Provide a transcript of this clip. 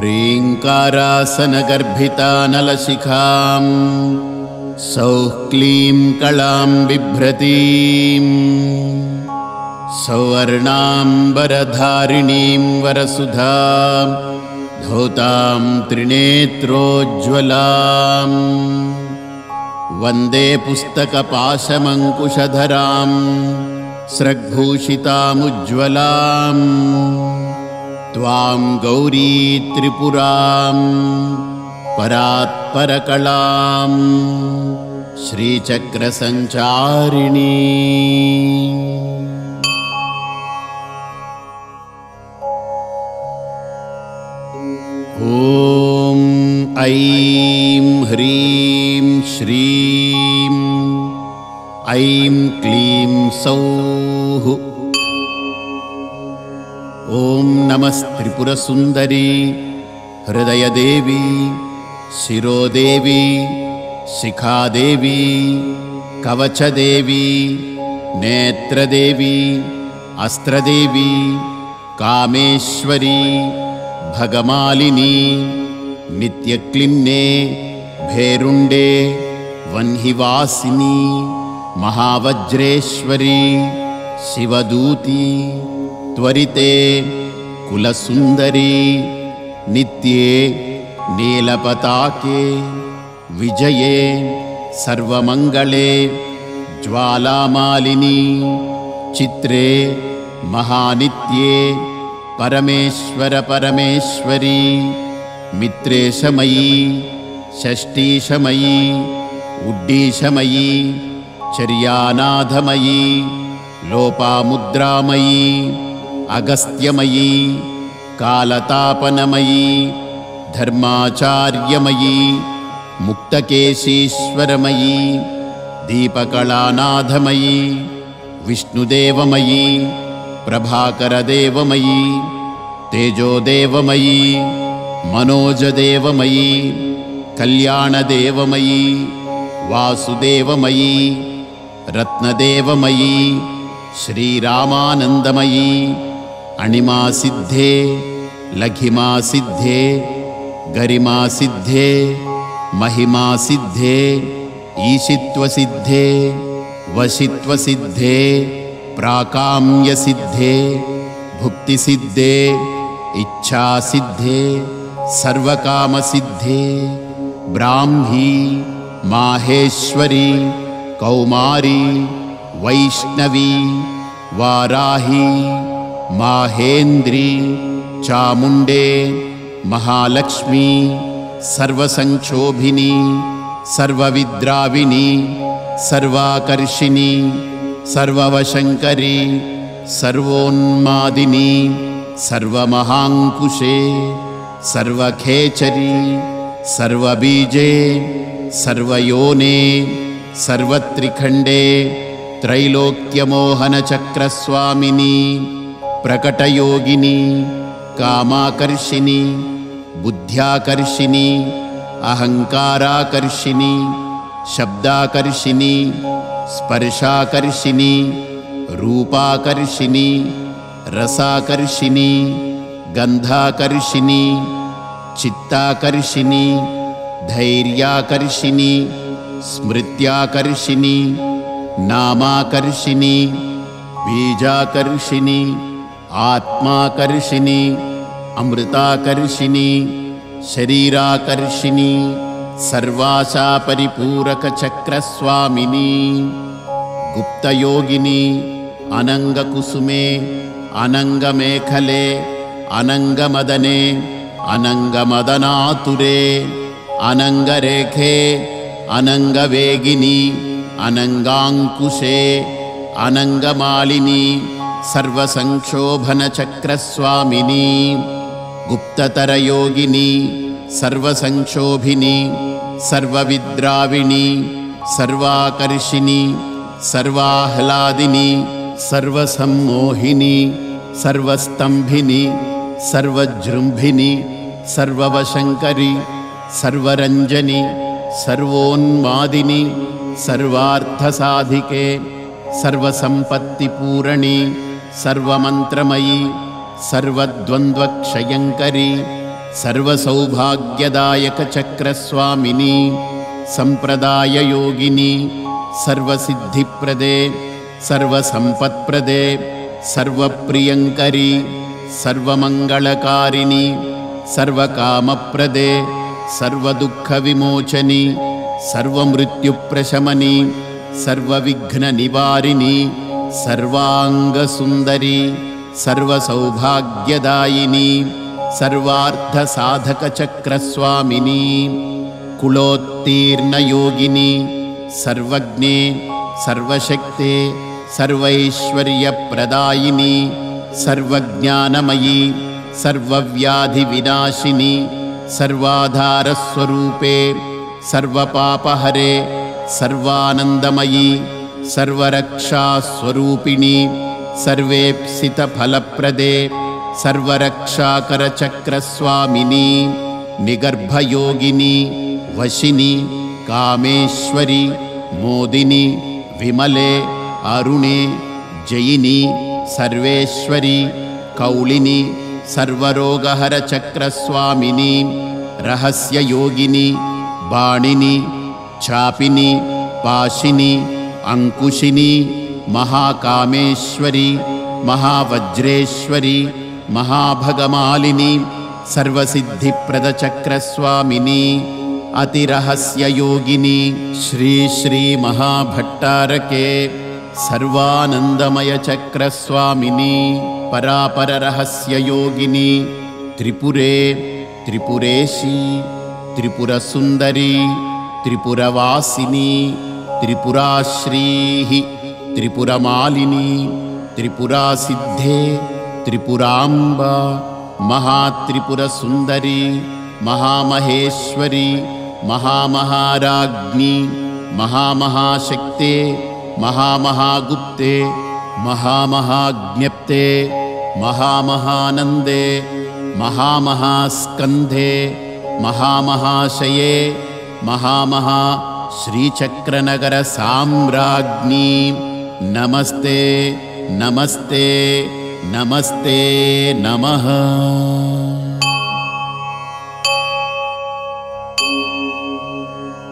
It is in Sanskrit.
ह्रीङ्कारासनगर्भितानलशिखां सौः क्लीं कलां बिभ्रतीं सौवर्णाम्बरधारिणीं वरसुधां धौतां त्रिनेत्रोज्ज्वलां वन्दे पुस्तकपाशमङ्कुशधरां स्रग्भूषितामुज्ज्वलाम् त्वां गौरी त्रिपुरां परात्परकलां श्रीचक्रसञ्चारिणी। ॐ ऐं ह्रीं श्रीं ऐं क्लीं सौः। ॐ नमस्त्रिपुरसुन्दरी हृदयदेवी शिरोदेवी शिखादेवी कवचदेवी नेत्रदेवी अस्त्रदेवी कामेश्वरी भगमालिनी नित्यक्लिन्ने भेरुण्डे वह्निवासिनी महावज्रेश्वरी शिवदूती त्वरिते कुलसुन्दरी नित्ये नीलपताके विजये सर्वमङ्गले ज्वालामालिनी चित्रे महानित्ये परमेश्वर परमेश्वरी मित्रेशमयी षष्ठीशमयी उड्डीशमयी चर्यानाथमयी लोपामुद्रामयी अगस्त्यमयी कालतापनमयी धर्माचार्यमयी मुक्तकेशीश्वरमयी दीपकलानाथमयी विष्णुदेवमयी प्रभाकरदेवमयी तेजोदेवमयी मनोजदेवमयी कल्याणदेवमयी वासुदेवमयी रत्नदेवमयी श्रीरामानन्दमयी अणिमासिद्धे लघिमासिद्धे गरिमासिद्धे महिमासिद्धे ईशित्वसिद्धे वशित्वसिद्धे प्राकाम्यसिद्धे भुक्तिसिद्धे इच्छासिद्धे सर्वकामसिद्धे ब्राह्मी माहेश्वरी कौमारी वैष्णवी वाराही माहेन्द्री चामुण्डे महालक्ष्मी सर्वसंक्षोभिनी सर्वविद्राविणी सर्वाकर्षिणी सर्ववशङ्करी सर्वोन्मादिनी सर्वमहाङ्कुशे सर्वखेचरी सर्वबीजे सर्वयोने सर्वत्रिखण्डे त्रैलोक्यमोहनचक्रस्वामिनी प्रकटयोगिनी कामाकर्षिणी बुद्ध्याकर्षिणी अहङ्काराकर्षिणी शब्दाकर्षिणी स्पर्शाकर्षिणी रूपाकर्षिणी रसाकर्षिणी गन्धाकर्षिणी चित्ताकर्षिणी धैर्याकर्षिणी स्मृत्याकर्षिणी नामाकर्षिणी बीजाकर्षिणी आत्माकर्षिणी अमृताकर्षिणी शरीराकर्षिणी सर्वाशा परिपूरकचक्रस्वामिनी गुप्तयोगिनी अनङ्गकुसुमे अनङ्गमेखले अनङ्गमदने अनङ्गमदनातुरे अनङ्गरेखे अनङ्गवेगिनी अनङ्गाङ्कुशे अनङ्गमालिनी सर्वसंक्षोभनचक्रस्वामिनी गुप्ततरयोगिनी सर्वसंक्षोभिनी सर्वविद्राविणी सर्वाकर्षिणी सर्वाह्लादिनी सर्वसम्मोहिनी सर्वस्तंभिनी सर्वजृंभिनी सर्ववशंकरी सर्वरंजनी सर्वोन्मादिनी सर्वार्थसाधिके सर्वसम्पत्तिपूरणि सर्वमन्त्रमयि सर्वद्वन्द्वक्षयङ्करि सर्वसौभाग्यदायकचक्रस्वामिनि सम्प्रदाययोगिनि सर्वसिद्धिप्रदे सर्वसम्पत्प्रदे सर्वप्रियङ्करि सर्वमङ्गलकारिणि सर्वकामप्रदे सर्वदुःखविमोचनि सर्वमृत्युप्रशमनि सर्वविघ्ननिवारिणि सर्वाङ्गसुन्दरि सर्वसौभाग्यदायिनि सर्वार्थसाधकचक्रस्वामिनि कुलोत्तीर्णयोगिनि सर्वज्ञे सर्वशक्ते सर्वैश्वर्यप्रदायिनि सर्वज्ञानमयि सर्वव्याधिविनाशिनि सर्वाधारस्वरूपे सर्वपापहरे सर्वानन्दमयि सर्वरक्षास्वरूपिणि सर्वेप्सितफलप्रदे सर्वरक्षाकरचक्रस्वामिनि निगर्भयोगिनि वशिनि कामेश्वरि मोदिनि विमले अरुणे जयिनि सर्वेश्वरि कौलिनि सर्वरोगहरचक्रस्वामिनि रहस्ययोगिनि बाणिनि चापिनि पाशिनि अंकुशिनि महाकामेश्वरि महावज्रेश्वरि महाभगमालिनि सर्वसिद्धिप्रदचक्रस्वामिनि अतिरहस्ययोगिनि श्री श्री महाभट्टारके सर्वानन्दमयचक्रस्वामिनि परापररहस्ययोगिनि त्रिपुरे त्रिपुरेशी त्रिपुरसुन्दरी त्रिपुरवासिनी त्रिपुराश्रीः त्रिपुरमालिनी त्रिपुरासिद्धे त्रिपुराम्बा महात्रिपुरसुन्दरी महामहेश्वरी महामहाराज्ञी महामहाशक्ते महामहागुप्ते महामहाज्ञप्ते महामहानन्दे महामहास्कन्धे महामहाशये महामहा श्रीचक्रनगरसाम्राज्ञी नमस्ते नमस्ते नमस्ते नमः।